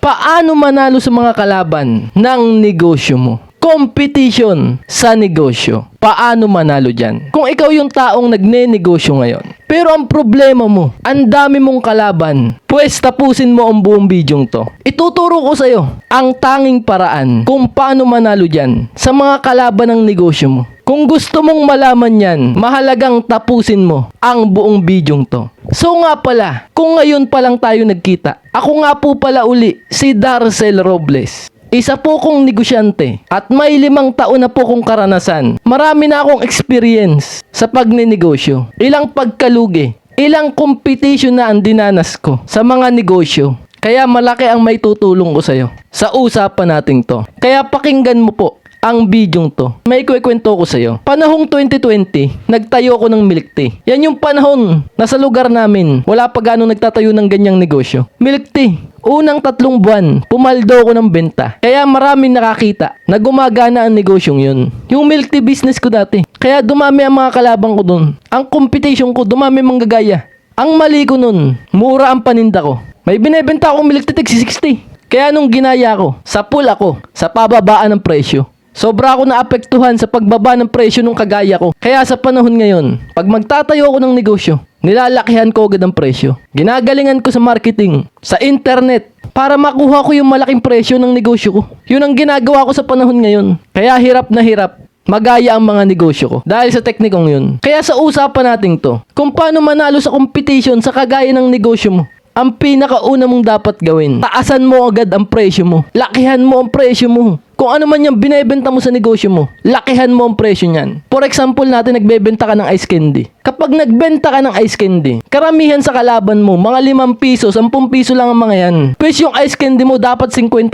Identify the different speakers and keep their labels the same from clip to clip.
Speaker 1: Paano manalo sa mga kalaban ng negosyo mo? Competition sa negosyo. Paano manalo dyan? Kung ikaw yung taong nagne-negosyo ngayon, pero ang problema mo, ang dami mong kalaban, pues tapusin mo ang buong bidyong to. Ituturo ko sa'yo ang tanging paraan kung paano manalo dyan sa mga kalaban ng negosyo mo. Kung gusto mong malaman yan, mahalagang tapusin mo ang buong bidyong to. So nga pala, kung ngayon pa lang tayo nagkita, ako nga po pala uli si Darcel Robles. Isa po kong negosyante at may 5 taon na po kong karanasan. Marami na akong experience sa pagnenegosyo. Ilang pagkalugi, ilang competition na ang dinanas ko sa mga negosyo. Kaya malaki ang may tutulong ko sa'yo sa usapan nating to. Kaya pakinggan mo po ang bidyong to. May kwento ko sa'yo. Panahong 2020, nagtayo ako ng milk tea. Yan yung panahon na sa lugar namin, wala pa ganong nagtatayo ng ganyang negosyo. Milk tea. Unang 3 buwan, pumaldo ako ng benta. Kaya maraming nakakita na gumagana ang negosyong yun. Yung milk tea business ko dati. Kaya dumami ang mga kalabang ko dun. Ang competition ko, dumami manggagaya. Ang mali ko nun, mura ang paninda ko. May binebenta akong milk tea tig 60. Kaya nung ginaya ko, sa pool ako, sa pababaan ng presyo. Sobra ako naapektuhan sa pagbaba ng presyo nung kagaya ko. Kaya sa panahon ngayon, pag magtatayo ako ng negosyo, nilalakihan ko agad ang presyo. Ginagalingan ko sa marketing, sa internet, para makuha ko yung malaking presyo ng negosyo ko. Yun ang ginagawa ko sa panahon ngayon. Kaya hirap na hirap magaya ang mga negosyo ko dahil sa teknikong yun. Kaya sa usapan natin to, kung paano manalo sa competition sa kagaya ng negosyo mo, ang pinakauna mong dapat gawin, taasan mo agad ang presyo mo. Lakihan mo ang presyo mo. Kung ano man yung binebenta mo sa negosyo mo, lakihan mo ang presyo niyan. For example natin, nagbebenta ka ng ice candy. Kapag nagbenta ka ng ice candy, karamihan sa kalaban mo, mga 5 piso, 10 piso lang ang mga yan. Pues yung ice candy mo dapat 51.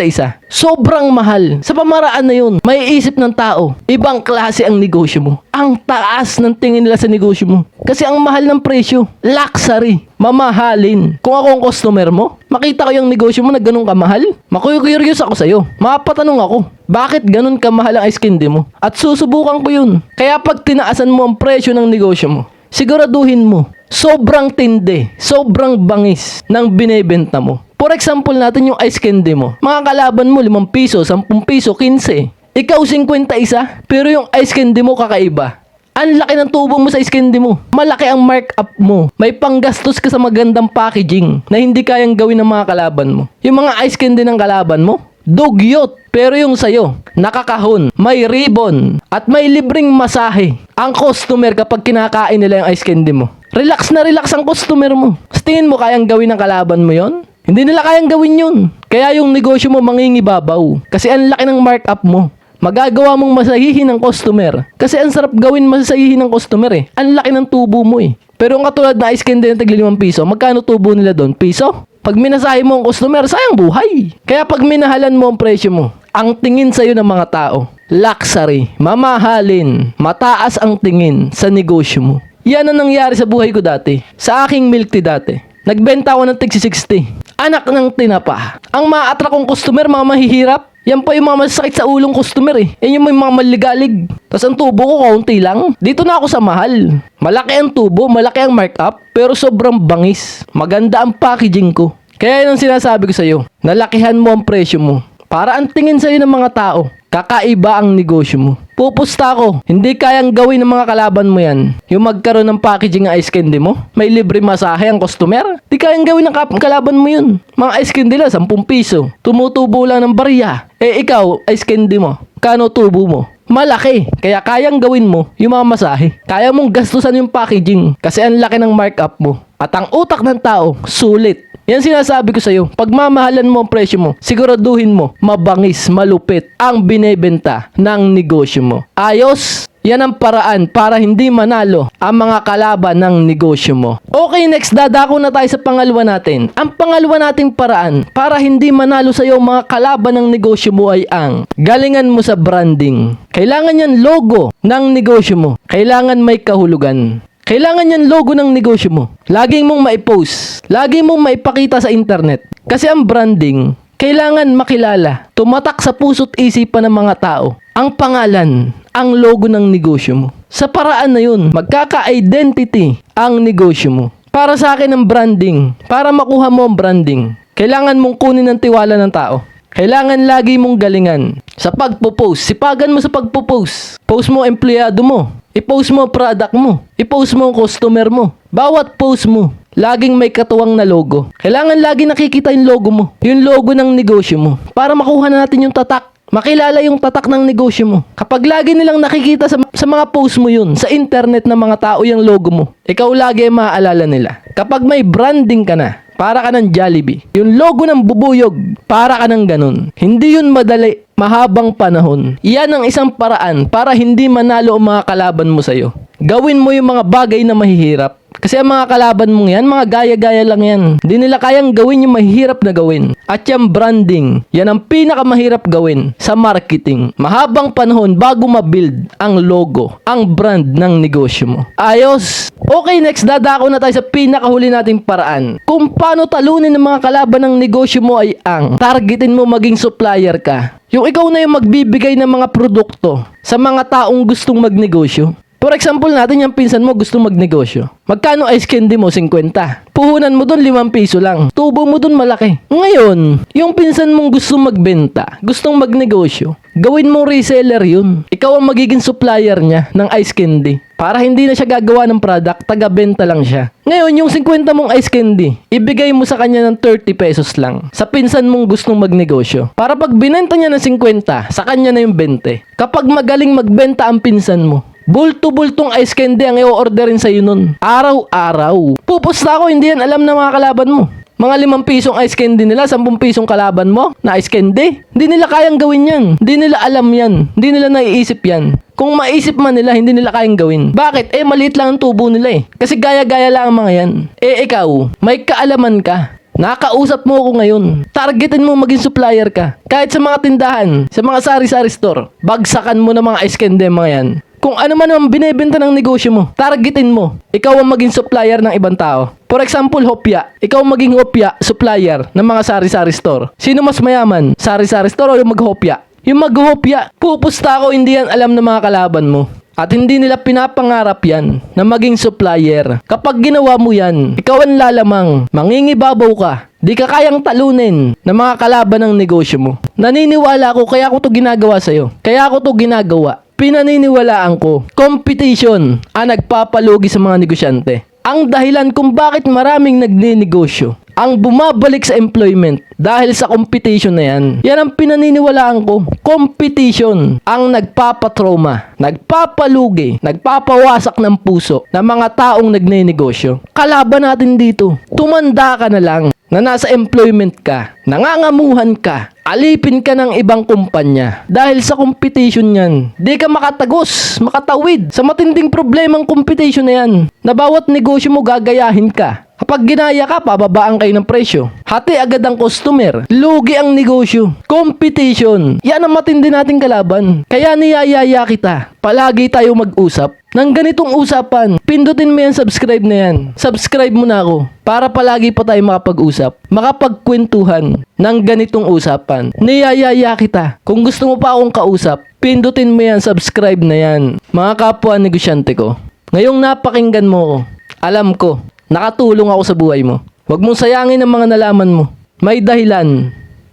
Speaker 1: Sobrang mahal. Sa pamaraan na yun, may isip ng tao, ibang klase ang negosyo mo. Ang taas ng tingin nila sa negosyo mo. Kasi ang mahal ng presyo, luxury, mamahalin. Kung ako ang customer mo, makita ko yung negosyo mo na ganun kamahal, makuyurious ako sa'yo. Mapatanong ako, bakit ganun kamahal ang ice candy mo? At susubukan ko yun. Kaya pag tinaasan mo ang presyo ng negosyo mo, siguraduhin mo, sobrang tindi, sobrang bangis ng binebenta mo. For example natin yung ice candy mo. Mga kalaban mo, 5 piso, 10 piso, 15. Ikaw 51, pero yung ice candy mo kakaiba. Ang laki ng tubo mo sa ice candy mo. Malaki ang markup mo. May panggastos ka sa magandang packaging na hindi kayang gawin ng mga kalaban mo. Yung mga ice candy ng kalaban mo, dugyot. Pero yung sayo, nakakahon, may ribbon, at may libreng masahe. Ang customer kapag kinakain nila yung ice candy mo. Relax na relax ang customer mo. Sa tingin mo kayang gawin ng kalaban mo yon? Hindi nila kayang gawin yun. Kaya yung negosyo mo mangingibabaw. Kasi ang laki ng markup mo. Magagawa mong masahihin ng customer. Kasi ang sarap gawin masahihin ng customer eh. Ang laki ng tubo mo eh. Pero ang katulad na ice candy na tagli 5 piso, magkano tubo nila doon? Piso? Pag minasahe mo ang customer, sayang buhay. Kaya pag minahalan mo ang presyo mo, ang tingin sa'yo ng mga tao, luxury, mamahalin, mataas ang tingin sa negosyo mo. Yan ang nangyari sa buhay ko dati. Sa aking milk tea dati. Nagbenta ako ng tig 60. Anak ng tinapa. Ang ma-attract kong customer, mga mahihirap. Yan pa yung mga masakit sa ulong customer eh. Yan yung may mga maligalig. Tapos ang tubo ko kaunti lang. Dito na ako sa mahal. Malaki ang tubo, malaki ang markup, pero sobrang bangis. Maganda ang packaging ko. Kaya yun ang sinasabi ko sa'yo. Nalakihan mo ang presyo mo. Para ang tingin sa'yo ng mga tao, kakaiba ang negosyo mo. Pupusta ko, hindi kayang gawin ng mga kalaban mo yan. Yung magkaroon ng packaging ng ice candy mo, may libre masahe ang customer. Di kayang gawin ng kalaban mo yun. Mga ice candy lang, 10 piso. Tumutubo lang ng barya. Eh ikaw, ice candy mo, kano tubo mo? Malaki. Kaya kayang gawin mo yung mga masahe. Kaya mong gastusan yung packaging kasi ang laki ng markup mo. At ang utak ng tao, sulit. Yan sinasabi ko sa'yo, pag mamahalan mo ang presyo mo, siguraduhin mo, mabangis, malupit ang binebenta ng negosyo mo. Ayos? Yan ang paraan para hindi manalo ang mga kalaban ng negosyo mo. Okay, next, dadako na tayo sa pangalawa natin. Ang pangalawa nating paraan para hindi manalo sa'yo mga kalaban ng negosyo mo ay ang galingan mo sa branding. Kailangan yan logo ng negosyo mo. Kailangan may kahulugan. Kailangan yan logo ng negosyo mo. Laging mong maipost. Laging mong maipakita sa internet. Kasi ang branding, kailangan makilala. Tumatak sa puso't isipan ng mga tao. Ang pangalan, ang logo ng negosyo mo. Sa paraan na yun, magkaka-identity ang negosyo mo. Para sa akin ang branding, para makuha mo ang branding, Kailangan mong kunin ang tiwala ng tao. Kailangan lagi mong galingan. Sa pagpo-post, sipagan mo sa pagpo-post. Post mo empleyado mo. I-post mo product mo. I-post mo customer mo. Bawat post mo, laging may katuwang na logo. Kailangan lagi nakikita yung logo mo. Yung logo ng negosyo mo. Para makuha natin yung tatak. Makilala yung tatak ng negosyo mo. Kapag lagi nilang nakikita sa mga post mo yun, sa internet ng mga tao yung logo mo, ikaw lagi ay maaalala nila. Kapag may branding ka na, para ka ng Jollibee. Yung logo ng bubuyog, para ka ng ganun. Hindi yun madali, mahabang panahon. Iyan ang isang paraan para hindi manalo ang mga kalaban mo sa'yo. Gawin mo yung mga bagay na mahihirap. Kasi ang mga kalaban mong yan, mga gaya-gaya lang yan. Hindi nila kayang gawin yung mahirap na gawin. At yung branding, yan ang pinakamahirap gawin sa marketing. Mahabang panahon bago mabuild ang logo, ang brand ng negosyo mo. Ayos! Okay, next, dadako na tayo sa pinakahuli nating paraan. Kung paano talunin ng mga kalaban ng negosyo mo ay ang targetin mo maging supplier ka. Yung ikaw na yung magbibigay ng mga produkto sa mga taong gustong magnegosyo. For example natin, yung pinsan mo gustong magnegosyo. Magkano ice candy mo? 50. Puhunan mo doon 5 piso lang. Tubo mo doon malaki. Ngayon, yung pinsan mong gustong magbenta, gustong magnegosyo, gawin mong reseller yun. Ikaw ang magiging supplier niya ng ice candy. Para hindi na siya gagawa ng product, taga-benta lang siya. Ngayon, yung 50 mong ice candy, ibigay mo sa kanya ng 30 pesos lang. Sa pinsan mong gustong magnegosyo. Para pag binenta niya ng 50, sa kanya na yung 20. Kapag magaling magbenta ang pinsan mo, bulto-bultong ice candy ang i-orderin sa'yo nun. Araw-araw. Pupusta ako, hindi yan alam na mga kalaban mo. Mga 5 pisong ice candy nila, 10 pisong kalaban mo na ice candy. Hindi nila kayang gawin yan. Hindi nila alam yan. Hindi nila naiisip yan. Kung maisip man nila, hindi nila kayang gawin. Bakit? Maliit lang ang tubo nila eh. Kasi gaya-gaya lang ang mga yan. Ikaw, may kaalaman ka. Nakausap mo ako ngayon. Targetin mo maging supplier ka. Kahit sa mga tindahan, sa mga sari-sari store, bagsakan mo ng mga ice candy mga yan. Kung ano man ang binebenta ng negosyo mo, targetin mo. Ikaw ang maging supplier ng ibang tao. For example, hopya. Ikaw ang maging hopya, supplier ng mga sari-sari store. Sino mas mayaman? Sari-sari store o yung maghopya? Yung maghopya. Pupusta ako, hindi yan alam ng mga kalaban mo. At hindi nila pinapangarap yan na maging supplier. Kapag ginawa mo yan, ikaw ang lalamang, mangingibabaw ka. Di ka kayang talunin ng mga kalaban ng negosyo mo. Naniniwala ako, kaya ako to ginagawa sa'yo. Kaya ako to ginagawa. Pinaniniwalaan ko, competition ang nagpapalugi sa mga negosyante. Ang dahilan kung bakit maraming nagninegosyo ang bumabalik sa employment dahil sa competition na yan. Yan ang pinaniniwalaan ko. Competition ang nagpapatrauma, nagpapalugi, nagpapawasak ng puso ng mga taong nagninegosyo. Kalaban natin dito. Tumanda ka na lang na nasa employment ka, nangangamuhan ka, alipin ka ng ibang kumpanya dahil sa competition yan. Di ka makatagos, makatawid sa matinding problemang competition na yan na bawat negosyo mo gagayahin ka. Kapag ginaya ka, pababaan kayo ng presyo. Hati agad ang customer. Lugi ang negosyo. Competition. Yan ang matindi nating kalaban. Kaya niyayaya kita. Palagi tayo mag-usap ng ganitong usapan. Pindutin mo yan, subscribe na yan. Subscribe mo na ako. Para palagi pa tayo makapag-usap. Makapagkwentuhan ng ganitong usapan. Niyayaya kita. Kung gusto mo pa akong kausap, pindutin mo yan, subscribe na yan. Mga kapwa negosyante ko, ngayong napakinggan mo ko, alam ko, nakatulong ako sa buhay mo. Huwag mong sayangin ang mga nalaman mo. May dahilan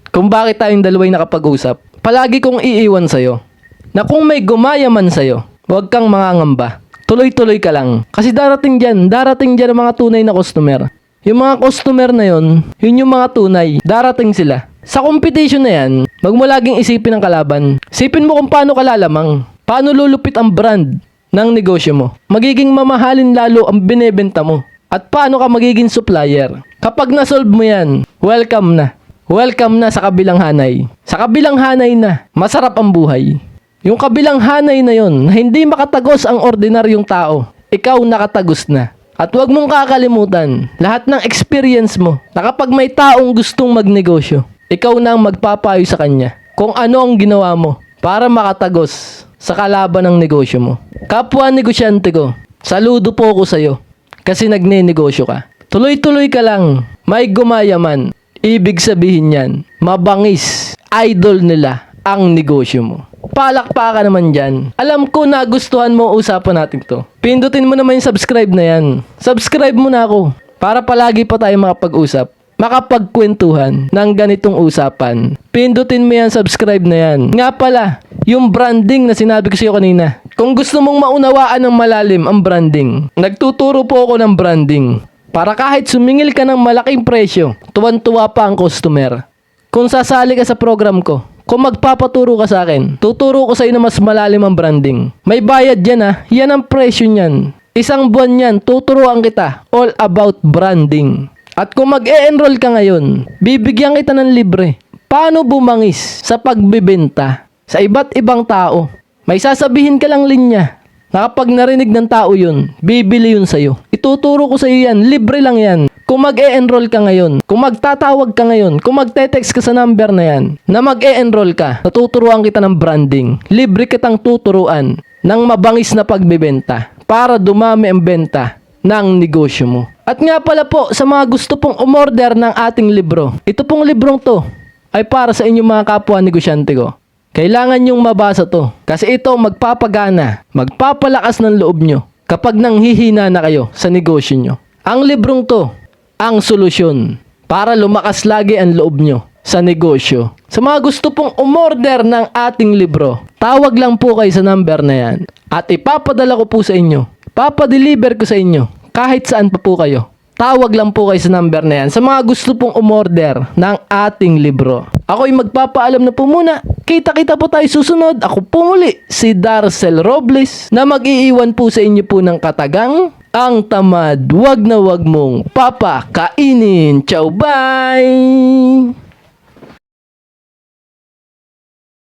Speaker 1: kung bakit tayong dalaway nakapag-usap. Palagi kong iiwan sa'yo na kung may gumaya man sa'yo, huwag kang mangangamba. Tuloy-tuloy ka lang. Kasi darating dyan ang mga tunay na customer. Yung mga customer na yun yung mga tunay. Darating sila. Sa competition na yan, wag mo laging isipin ang kalaban. Isipin mo kung paano ka lalamang. Paano lulupit ang brand ng negosyo mo. Magiging mamahalin lalo ang binebenta mo. At paano ka magiging supplier? Kapag na-solve mo yan, welcome na. Welcome na sa kabilang hanay. Sa kabilang hanay na, masarap ang buhay. Yung kabilang hanay na yon, na hindi makatagos ang ordinaryong tao, ikaw nakatagos na. At huwag mong kakalimutan, lahat ng experience mo, na kapag may taong gustong magnegosyo, ikaw na ang magpapayo sa kanya kung ano ang ginawa mo para makatagos sa kalaban ng negosyo mo. Kapwa negosyante ko, saludo po ako sa'yo. Kasi nagnenegosyo ka. Tuloy-tuloy ka lang. May gumaya man. Ibig sabihin yan, mabangis. Idol nila ang negosyo mo. Palakpakan naman dyan. Alam ko nagustuhan mo usapan natin to. Pindutin mo naman yung subscribe na yan. Subscribe mo na ako. Para palagi pa tayo makapag-usap. makapagkwentuhan ng ganitong usapan. Pindutin mo yan, subscribe na yan. Nga pala, yung branding na sinabi ko sa iyo kanina. Kung gusto mong maunawaan ng malalim ang branding, nagtuturo po ako ng branding. Para kahit sumingil ka ng malaking presyo, tuwan-tuwa pa ang customer. Kung sasali ka sa program ko, kung magpapaturo ka sa akin, tuturo ko sa iyo na mas malalim ang branding. May bayad yan ha, yan ang presyo niyan. Isang buwan yan, tuturuan kita all about branding. At kung mag-e-enroll ka ngayon, bibigyan kita ng libre. Paano bumangis sa pagbibenta sa iba't ibang tao? May sasabihin ka lang linya na kapag narinig ng tao yun, bibili yun sa'yo. Ituturo ko sa'yo yan, libre lang yan. Kung mag-e-enroll ka ngayon, kung magtatawag ka ngayon, kung magte-text ka sa number na yan, na mag-e-enroll ka, natuturuan kita ng branding. Libre kitang tuturuan ng mabangis na pagbibenta para dumami ang benta ng negosyo mo. At nga pala po, sa mga gusto pong umorder ng ating libro, ito pong librong to ay para sa inyong mga kapwa negosyante ko. Kailangan nyong mabasa to kasi ito magpapagana, magpapalakas ng loob nyo kapag nanghihina na kayo sa negosyo nyo. Ang librong to, ang solusyon para lumakas lagi ang loob nyo sa negosyo. Sa mga gusto pong umorder ng ating libro, tawag lang po kayo sa number na yan at ipapadala ko po sa inyo. Papadeliver ko sa inyo kahit saan pa po kayo. Tawag lang po kayo sa number na yan sa mga gusto pong umorder ng ating libro. Ako'y magpapaalam na po muna. Kita-kita po tayo susunod. Ako po muli, si Darcel Robles, na mag-iiwan po sa inyo po ng katagang, ang tamad, wag na wag mong papakainin. Ciao, bye!